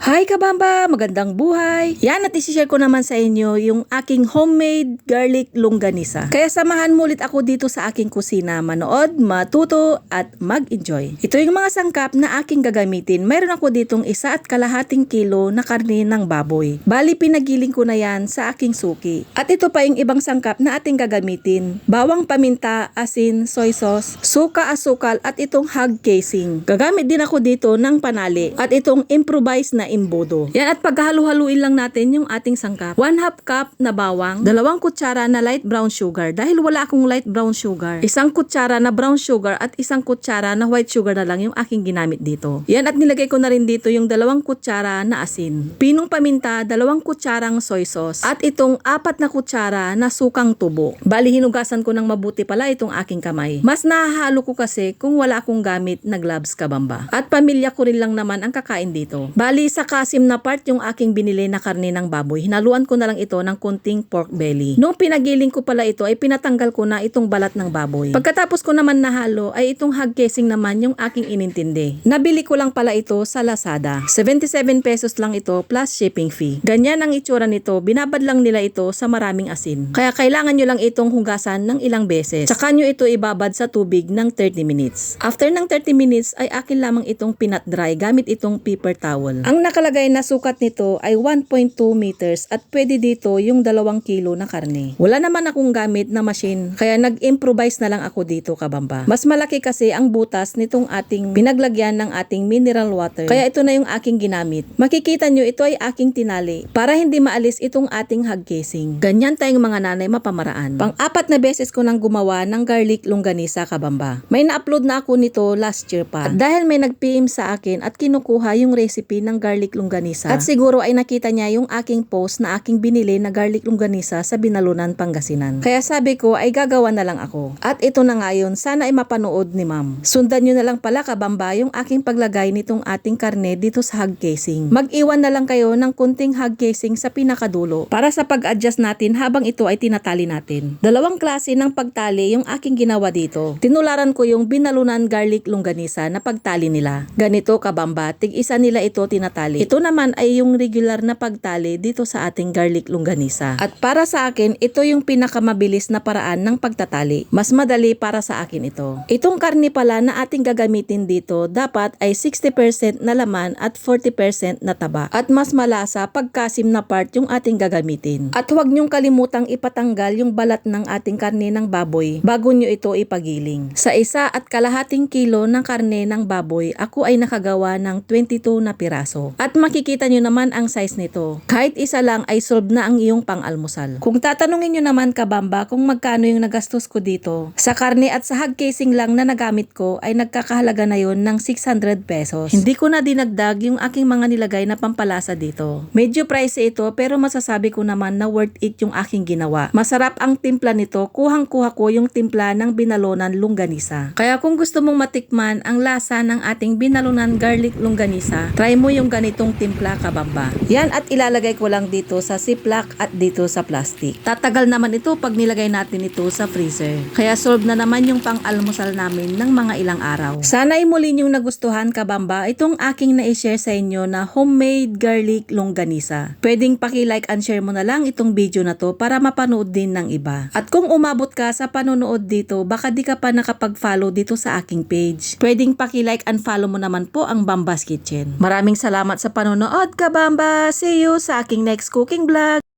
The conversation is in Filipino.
Hi kabamba! Magandang buhay! Yan at isi-share ko naman sa inyo yung aking homemade garlic longganisa. Kaya samahan mo ulit ako dito sa aking kusina, manood, matuto at mag-enjoy. Ito yung mga sangkap na aking gagamitin. Mayroon ako ditong 1.5 kilo na karne ng baboy. Bali pinagiling ko na yan sa aking suki. At ito pa yung ibang sangkap na ating gagamitin. Bawang paminta, asin, soy sauce, suka, asukal at itong hog casing. Gagamit din ako dito ng panali at itong improvised na imbodo. Yan at paghalu-haluin lang natin yung ating sangkap. 1/2 cup na bawang, 2 kutsara na light brown sugar. Dahil wala akong light brown sugar, 1 kutsara na brown sugar at 1 kutsara na white sugar na lang yung aking ginamit dito. Yan at nilagay ko na rin dito yung 2 kutsara na asin. Pinong paminta, 2 kutsarang soy sauce at itong 4 na kutsara na sukang tubo. Bali hinugasan ko ng mabuti pala itong aking kamay. Mas nahahalo ko kasi kung wala akong gamit na gloves kabamba. At pamilya ko rin lang naman ang kakain dito. Bali sa kasim na part yung aking binili na karne ng baboy. Hinaluan ko na lang ito ng kunting pork belly. Nung pinagiling ko pala ito ay pinatanggal ko na itong balat ng baboy. Pagkatapos ko naman nahalo ay itong hog casing naman yung aking inintindi. Nabili ko lang pala ito sa Lazada. 77 pesos lang ito plus shipping fee. Ganyan ang itsura nito. Binabad lang nila ito sa maraming asin. Kaya kailangan nyo lang itong hugasan ng ilang beses. Tsaka nyo ito ibabad sa tubig ng 30 minutes. After ng 30 minutes ay akin lamang itong pinat dry gamit itong paper towel. Ang nakalagay na sukat nito ay 1.2 meters at pwede dito yung 2 kilo na karne. Wala naman akong gamit na machine kaya nag-improvise na lang ako dito kabamba. Mas malaki kasi ang butas nitong ating pinaglagyan ng ating mineral water. Kaya ito na yung aking ginamit. Makikita nyo ito ay aking tinali para hindi maalis itong ating hog casing. Ganyan tayong mga nanay mapamaraan. Pang-4 na beses ko nang gumawa ng garlic longganisa kabamba. May na-upload na ako nito last year pa. At dahil may nag-PM sa akin at kinukuha yung recipe ng garlic longganisa. At siguro ay nakita niya yung aking post na aking binili na garlic longganisa sa Binalunan, Pangasinan. Kaya sabi ko ay gagawa na lang ako. At ito na nga yun, sana ay mapanood ni ma'am. Sundan nyo na lang pala kabamba yung aking paglagay nitong ating karne dito sa hog casing. Mag-iwan na lang kayo ng kunting hog casing sa pinakadulo para sa pag-adjust natin habang ito ay tinatali natin. Dalawang klase ng pagtali yung aking ginawa dito. Tinularan ko yung Binalunan garlic longganisa na pagtali nila. Ganito kabamba, tig-isa nila ito tinatali. Ito naman ay yung regular na pagtali dito sa ating garlic longganisa. At para sa akin, ito yung pinakamabilis na paraan ng pagtatali. Mas madali para sa akin ito. Itong karne pala na ating gagamitin dito, dapat ay 60% na laman at 40% na taba. At mas malasa pagkasim na part yung ating gagamitin. At huwag nyong kalimutang ipatanggal yung balat ng ating karne ng baboy bago nyo ito ipagiling. Sa 1.5 kilo ng karne ng baboy, ako ay nakagawa ng 22 na piraso. At makikita nyo naman ang size nito. Kahit isa lang ay solve na ang iyong pang-almusal. Kung tatanungin nyo naman kabamba kung magkano yung nagastos ko dito, sa karne at sa hog casing lang na nagamit ko ay nagkakahalaga na yon ng 600 pesos. Hindi ko na dinagdag yung aking mga nilagay na pampalasa dito. Medyo pricey ito pero masasabi ko naman na worth it yung aking ginawa. Masarap ang timpla nito. Kuhang-kuha ko yung timpla ng Binalunan longganisa. Kaya kung gusto mong matikman ang lasa ng ating Binalunan garlic longganisa, try mo yung ganitong timpla kabamba. Yan at ilalagay ko lang dito sa ziplock at dito sa plastic. Tatagal naman ito pag nilagay natin ito sa freezer. Kaya solve na naman yung pang-almusal namin ng mga ilang araw. Sana ay muli niyong nagustuhan kabamba itong aking na-share sa inyo na homemade garlic longganisa. Pwedeng paki-like and share mo na lang itong video na to para mapanood din ng iba. At kung umabot ka sa panonood dito, baka di ka pa nakapag-follow dito sa aking page. Pwedeng paki-like and follow mo naman po ang Bamba's Kitchen. Maraming salamat sa panonood kabamba. See you sa aking next cooking vlog.